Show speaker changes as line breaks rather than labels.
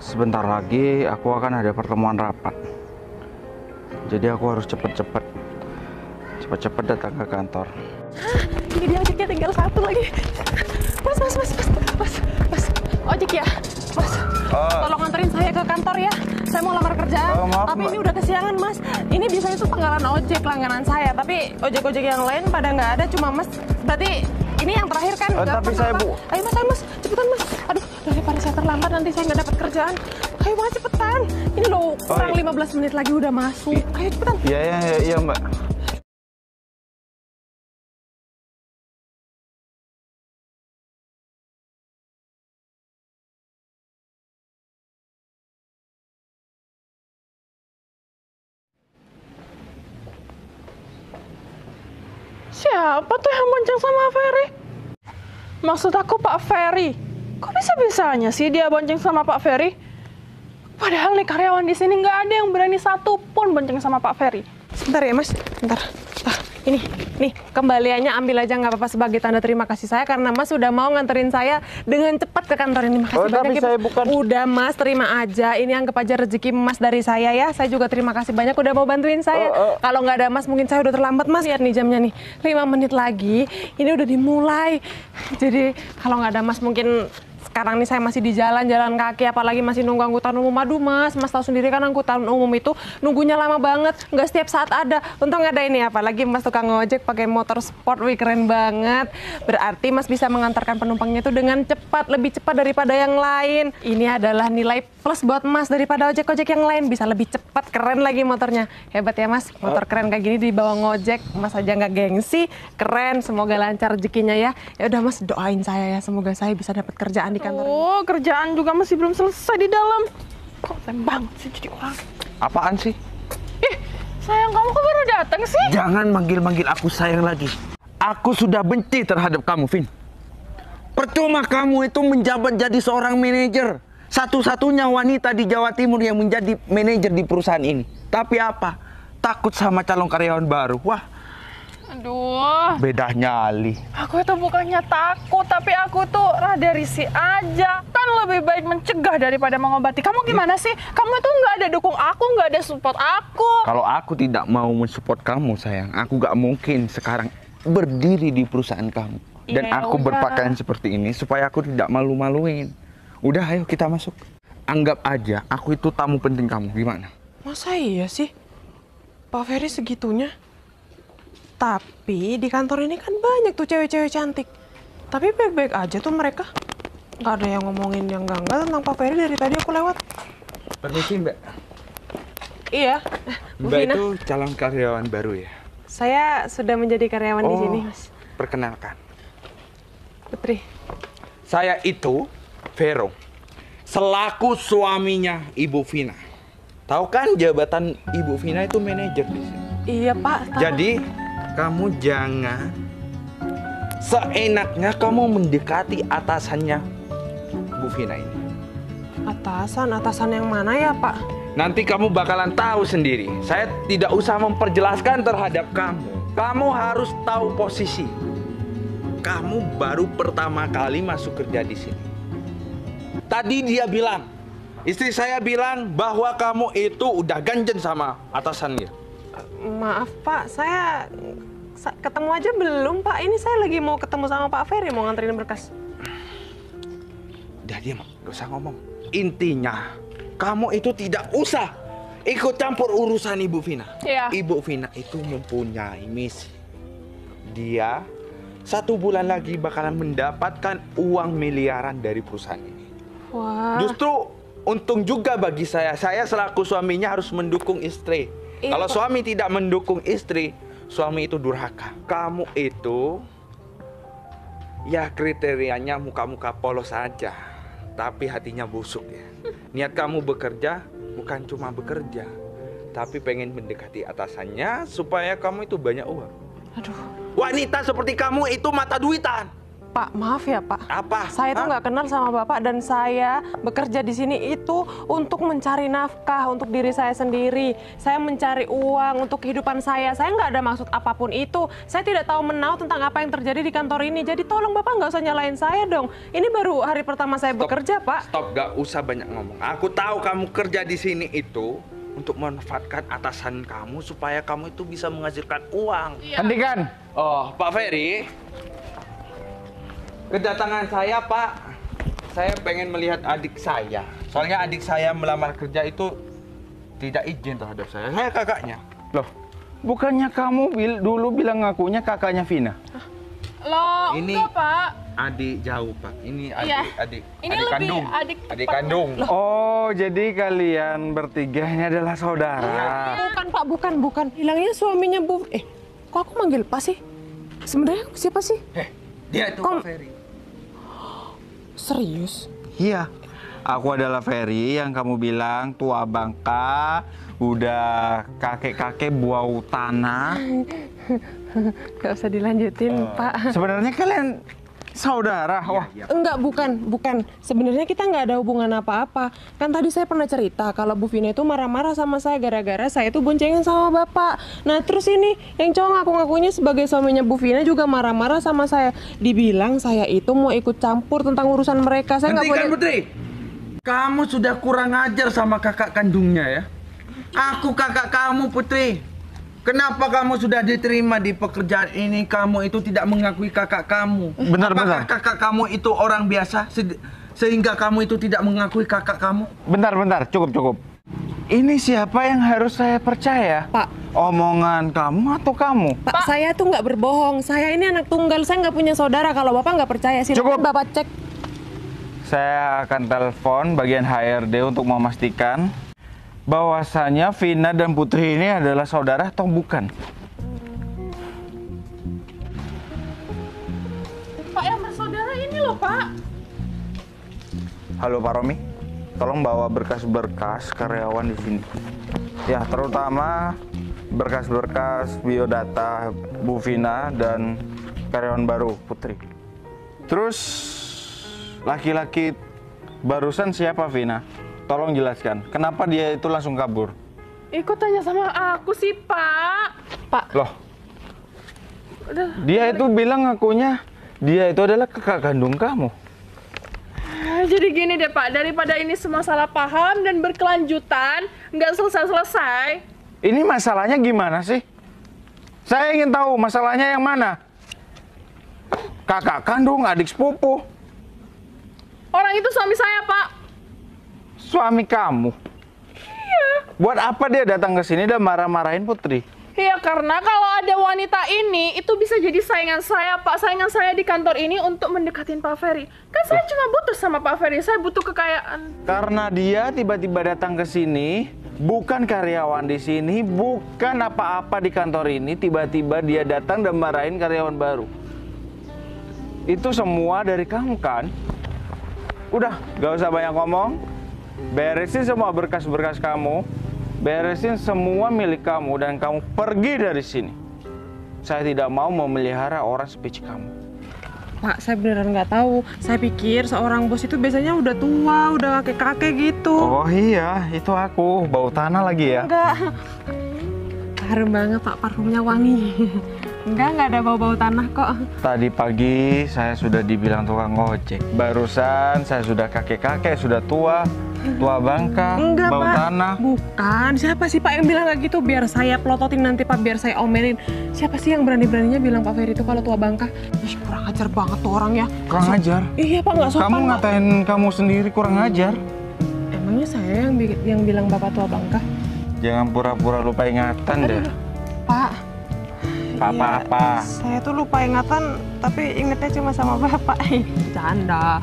Sebentar lagi aku akan ada pertemuan rapat. Jadi aku harus cepet-cepet datang ke kantor.
Ini dia ojeknya, tinggal satu lagi. Mas. Ojek ya? Mas, tolong anterin saya ke kantor ya. Saya mau lamar kerjaan.
Maaf,
tapi
Mbak.
ini udah kesiangan, Mas. Ini biasanya tuh penggalan ojek langganan saya. Tapi ojek-ojek yang lain pada nggak ada, cuma Mas. Berarti ini yang terakhir kan? Nggak
tapi
apa-apa.
saya, Bu.
Ayo Mas, cepetan Mas. Aduh, daripada saya terlambat nanti saya nggak dapat kerjaan. Ayo Mas, cepetan. Ini loh, kurang 15 menit lagi udah masuk. Ayo cepetan.
Iya Mbak.
Siapa tuh yang bonceng sama Ferry? Maksud aku Pak Ferry. Kok bisa-bisanya sih dia bonceng sama Pak Ferry? Padahal nih karyawan di sini nggak ada yang berani satu pun bonceng sama Pak Ferry. Sebentar ya Mas, sebentar. Ini, nih kembaliannya ambil aja nggak apa-apa sebagai tanda terima kasih saya karena Mas sudah mau nganterin saya dengan cepat ke kantor ini. Makasih banyak.
Tapi saya bukan.
Udah Mas, terima aja. Ini anggap aja rezeki Mas dari saya ya. Saya juga terima kasih banyak udah mau bantuin saya. Kalau nggak ada Mas mungkin saya udah terlambat Mas. Lihat nih jamnya nih, 5 menit lagi. Ini udah dimulai. Jadi kalau nggak ada Mas mungkin sekarang nih saya masih di jalan kaki, apalagi masih nunggu angkutan umum. Aduh Mas tahu sendiri kan angkutan umum itu nunggunya lama banget, nggak setiap saat ada. Untung ada ini, apalagi Mas tukang ojek pakai motor sport, wih keren banget. Berarti Mas bisa mengantarkan penumpangnya itu dengan cepat, lebih cepat daripada yang lain. Ini adalah nilai plus buat Mas daripada ojek-ojek yang lain, bisa lebih cepat, keren lagi motornya. Hebat ya Mas, motor keren kayak gini dibawa ngojek, Mas aja nggak gengsi, keren. Semoga lancar rezekinya ya. Ya udah Mas, doain saya ya, semoga saya bisa dapat kerjaan di kantor. Oh, kerjaan juga masih belum selesai di dalam. Kok tembang sih jadi orang?
Apaan sih?
Ih, sayang kamu kok baru datang sih?
Jangan manggil-manggil aku sayang lagi. Aku sudah benci terhadap kamu, Vin. Percuma kamu itu menjabat jadi seorang manajer. Satu-satunya wanita di Jawa Timur yang menjadi manajer di perusahaan ini. Tapi apa? Takut sama calon karyawan baru. Wah,
aduh.
beda nyali.
Aku itu bukannya takut, tapi aku tuh rada risih aja. Kan lebih baik mencegah daripada mengobati. Kamu gimana sih? Kamu tuh nggak ada dukung aku, nggak ada support aku.
Kalau aku tidak mau mensupport kamu, sayang, aku gak mungkin sekarang berdiri di perusahaan kamu. Dan
Ya
aku
udah.
berpakaian seperti ini supaya aku tidak malu-maluin. Udah, ayo kita masuk. Anggap aja aku itu tamu penting kamu. Gimana?
Masa iya sih? Pak Ferry segitunya? Tapi di kantor ini kan banyak tuh cewek-cewek cantik. Tapi baik-baik aja tuh mereka. Nggak ada yang ngomongin yang enggak tentang Pak Ferry dari tadi aku lewat.
Permisi, Mbak.
Iya, Bu
Mbak
Vina.
itu calon karyawan baru ya?
Saya sudah menjadi karyawan di sini, Mas.
Perkenalkan.
Putri.
Saya itu Vero, selaku suaminya Ibu Vina. Tahu kan jabatan Ibu Vina itu manajer di sini.
Iya, Pak. Tahu.
Jadi kamu jangan seenaknya kamu mendekati atasannya Bu Vina ini.
Atasan yang mana ya, Pak?
Nanti kamu bakalan tahu sendiri. Saya tidak usah memperjelaskan terhadap kamu. Kamu harus tahu posisi. Kamu baru pertama kali masuk kerja di sini. Tadi dia bilang, istri saya bilang bahwa kamu itu udah ganjen sama atasannya.
Maaf, Pak. Saya ketemu aja belum, Pak. Ini saya lagi mau ketemu sama Pak Ferry, mau nganterin berkas.
Udah diam, gak usah ngomong. Intinya, kamu itu tidak usah ikut campur urusan Ibu Vina.
Iya.
Ibu Vina itu mempunyai misi. Dia 1 bulan lagi bakalan mendapatkan uang miliaran dari perusahaan ini.
Wah.
Justru untung juga bagi saya. Saya selaku suaminya harus mendukung istri.
Iya,
Kalau
Pak.
suami tidak mendukung istri, suami itu durhaka. Kamu itu, ya kriterianya muka-muka polos aja, tapi hatinya busuk ya. Niat kamu bekerja bukan cuma bekerja, tapi pengen mendekati atasannya supaya kamu itu banyak uang.
Aduh.
Wanita seperti kamu itu mata duitan.
Pak, maaf ya Pak.
Apa?
Saya tuh nggak kenal sama Bapak dan saya bekerja di sini itu untuk mencari nafkah untuk diri saya sendiri. Saya mencari uang untuk kehidupan saya. Saya nggak ada maksud apapun itu. Saya tidak tahu menau tentang apa yang terjadi di kantor ini. Jadi tolong Bapak nggak usah nyalain saya dong. Ini baru hari pertama saya bekerja, Pak.
Stop, gak usah banyak ngomong. Aku tahu kamu kerja di sini itu untuk memanfaatkan atasan kamu supaya kamu itu bisa menghasilkan uang.
Hentikan.
Oh, Pak Ferry. Kedatangan saya, Pak. Saya pengen melihat adik saya. Soalnya adik saya melamar kerja itu tidak izin terhadap saya. Saya kakaknya.
Loh, bukannya kamu dulu bilang ngakunya kakaknya Vina?
Loh,
Ini
enggak Pak.
adik jauh, Pak. Ini adik
Iya.
adik
Ini
adik
lebih
kandung. Adik kandung.
Oh, jadi kalian bertiga ini adalah saudara.
Bukan Pak, bukan. Hilangnya suaminya Bu. Kok aku manggil Pak sih? Sebenarnya siapa sih?
Dia itu Pak Ferry.
Serius?
Iya. Aku adalah Ferry yang kamu bilang tua bangka, udah kakek-kakek buau tanah.
Gak usah dilanjutin, Pak.
Sebenarnya kalian saudara. Wah,
Enggak, bukan. Sebenarnya kita nggak ada hubungan apa-apa. Kan tadi saya pernah cerita kalau Bu Vina itu marah-marah sama saya gara-gara saya itu boncengan sama Bapak. Nah, terus ini yang cowok ngaku-ngakunya sebagai suaminya Bu Vina juga marah-marah sama saya. Dibilang saya itu mau ikut campur tentang urusan mereka. Saya nggak
Hentikan,
boleh.
Putri. Kamu sudah kurang ajar sama kakak kandungnya ya. Aku kakak kamu, Putri. Kenapa kamu sudah diterima di pekerjaan ini, kamu itu tidak mengakui kakak kamu?
Benar.
Apakah kakak kamu itu orang biasa sehingga kamu itu tidak mengakui kakak kamu?
bentar, cukup. Ini siapa yang harus saya percaya?
Pak.
Omongan kamu atau kamu?
Pak, saya tuh nggak berbohong. Saya ini anak tunggal. Saya nggak punya saudara. Kalau Bapak nggak percaya, silakan
Cukup.
Bapak cek.
Saya akan telepon bagian HRD untuk memastikan bahwasanya Vina dan Putri ini adalah saudara atau bukan.
Pak yang bersaudara ini loh, Pak.
Halo Pak Romi, tolong bawa berkas-berkas karyawan di sini. Ya, terutama berkas-berkas biodata Bu Vina dan karyawan baru Putri. Terus laki-laki barusan siapa Vina? Tolong jelaskan, kenapa dia itu langsung kabur?
Ikut tanya sama aku sih, Pak.
Pak,
Loh, dia itu bilang ngakunya dia itu adalah kakak kandung kamu.
Jadi gini deh, Pak. Daripada ini semua salah paham dan berkelanjutan, nggak selesai-selesai.
Ini masalahnya gimana sih? Saya ingin tahu masalahnya yang mana? Kakak kandung, adik sepupu,
Orang itu suami saya, Pak.
suami kamu. Iya. Buat apa dia datang ke sini dan marah-marahin Putri?
Iya, karena kalau ada wanita ini, itu bisa jadi saingan saya, Pak. Saingan saya di kantor ini untuk mendekatin Pak Ferry. Kan saya cuma butuh sama Pak Ferry, saya butuh kekayaan.
Karena dia tiba-tiba datang ke sini, bukan karyawan di sini, bukan apa-apa di kantor ini, tiba-tiba dia datang dan marahin karyawan baru. Itu semua dari kamu kan? Udah, gak usah banyak ngomong. Beresin semua berkas-berkas kamu. Beresin semua milik kamu dan kamu pergi dari sini. Saya tidak mau memelihara orang seperti kamu.
Pak, saya beneran nggak tahu. Saya pikir seorang bos itu biasanya udah tua, udah kakek-kakek gitu.
Oh iya, itu aku. Bau tanah lagi ya?
Enggak. Harum banget Pak, parfumnya wangi. Enggak ada bau-bau tanah kok.
Tadi pagi saya sudah dibilang tukang ojek. Barusan saya sudah kakek-kakek, sudah tua bangka,
Enggak,
bau
Pak.
tanah.
Bukan. Siapa sih Pak yang bilang kayak gitu? Biar saya pelototin nanti Pak, biar saya omelin. Siapa sih yang berani-beraninya bilang Pak Ferry itu kalau tua bangka? Ih, kurang ajar banget tuh orang ya.
Kurang ajar.
Iya Pak, nggak sopan
Kamu
Pak.
ngatain kamu sendiri kurang ajar.
Emangnya saya yang bilang Bapak tua bangka?
Jangan pura-pura lupa ingatan deh.
Pak.
Apa-apa.
Iya, saya tuh lupa ingatan, tapi ingetnya cuma sama Bapak. Bercanda.